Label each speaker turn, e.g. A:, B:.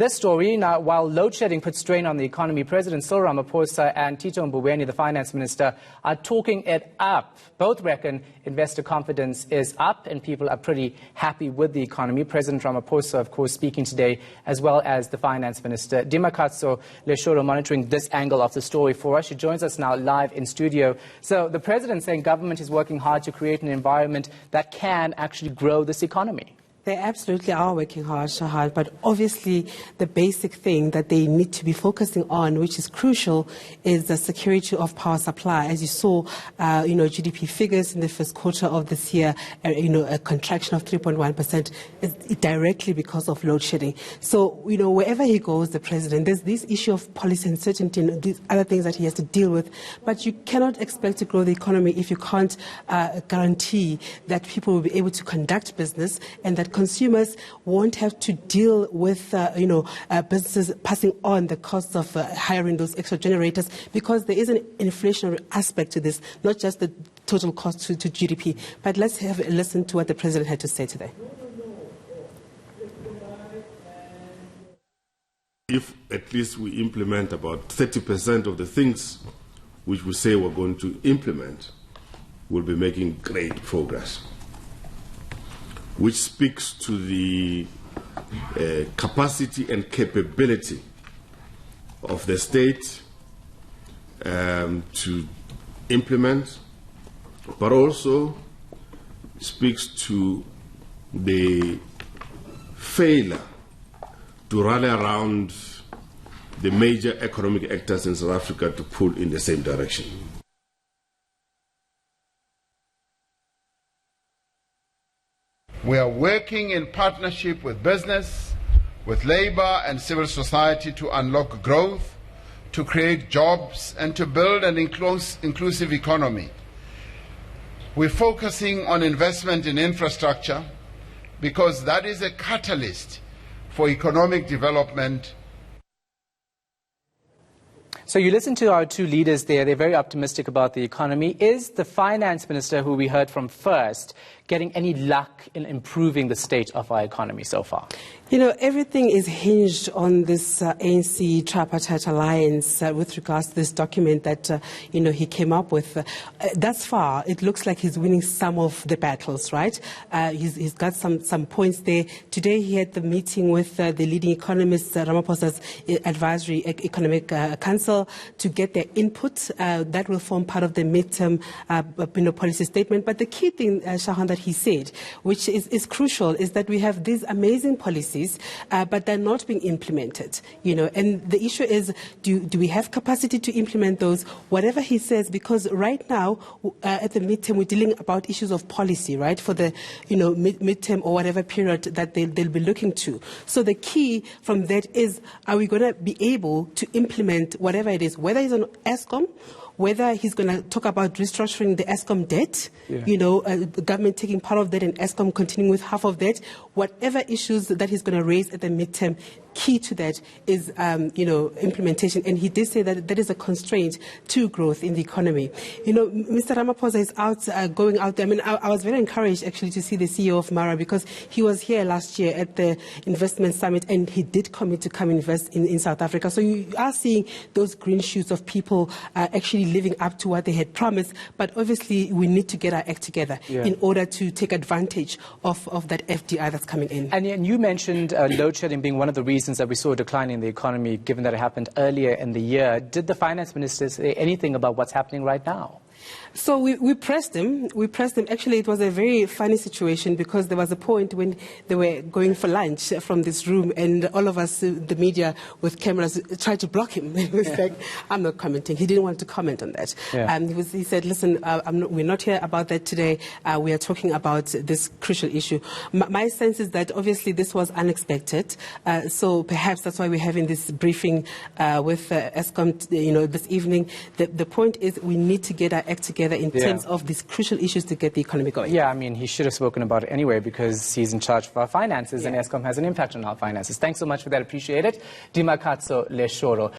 A: This story, now, while load shedding puts strain on the economy, President Cyril Ramaphosa and Tito Mboweni, the finance minister, are talking it up. Both reckon investor confidence is up and people are pretty happy with the economy. President Ramaphosa, of course, speaking today, as well as the finance minister. Dimakatso Leshoro monitoring this angle of the story for us. She joins us now live in studio. So the president saying government is working hard to create an environment that can actually grow this economy.
B: They absolutely are working hard, Shahad, but obviously the basic thing that they need to be focusing on, which is crucial, is the security of power supply. As you saw, GDP figures in the first quarter of this year, a contraction of 3.1% is directly because of load shedding. So, wherever he goes, the president, there's this issue of policy uncertainty and these other things that he has to deal with. But you cannot expect to grow the economy if you can't guarantee that people will be able to conduct business and that consumers won't have to deal with, businesses passing on the costs of hiring those extra generators, because there is an inflationary aspect to this, not just the total cost to GDP. But let's have a listen to what the president had to say today.
C: If at least we implement about 30% of the things which we say we're going to implement, we'll be making great progress, which speaks to the capacity and capability of the state to implement, but also speaks to the failure to rally around the major economic actors in South Africa to pull in the same direction.
D: We are working in partnership with business, with labor and civil society to unlock growth, to create jobs and to build an inclusive economy. We're focusing on investment in infrastructure because that is a catalyst for economic development.
A: So you listen to our two leaders there. They're very optimistic about the economy. Is the finance minister, who we heard from first, getting any luck in improving the state of our economy so far?
B: Everything is hinged on this ANC tripartite alliance with regards to this document that, he came up with. Thus far, it looks like he's winning some of the battles, right? He's got some points there. Today, he had the meeting with the leading economists, Ramaphosa's Advisory Economic Council, to get their input. That will form part of the midterm policy statement. But the key thing, Shahan, that he said, which is crucial, is that we have these amazing policies, but they're not being implemented, and the issue is, do we have capacity to implement those? Whatever he says, because right now at the midterm we're dealing about issues of policy, right, for the midterm or whatever period that they'll be looking to. So the key from that is, are we going to be able to implement whatever it is, whether it's on Eskom, whether he's going to talk about restructuring the Eskom debt, the government taking part of that and Eskom continuing with half of that, whatever issues that he's going to raise at the midterm, key to that is, implementation. And he did say that that is a constraint to growth in the economy. Mr. Ramaphosa is going out there. I mean, I was very encouraged actually to see the CEO of Mara, because he was here last year at the investment summit and he did commit to come invest in South Africa. So you are seeing those green shoots of people actually living up to what they had promised. But obviously we need to get our act together in order to take advantage of that FDI that's coming in.
A: And you mentioned load shedding being one of the reasons that we saw a decline in the economy, given that it happened earlier in the year. Did the finance minister say anything about what's happening right now?
B: So we pressed him. Actually, it was a very funny situation, because there was a point when they were going for lunch from this room, and all of us, the media with cameras, tried to block him. He was like, I'm not commenting. He didn't want to comment on that. He said, listen, we're not here about that today. We are talking about this crucial issue. My sense is that obviously this was unexpected. So perhaps that's why we're having this briefing with Eskom, this evening. The point is, we need to get our act together in terms of these crucial issues to get the economy going.
A: Yeah, I mean, he should have spoken about it anyway, because he's in charge of our finances and Eskom has an impact on our finances. Thanks so much for that. Appreciate it. Dimakatso Leshoro.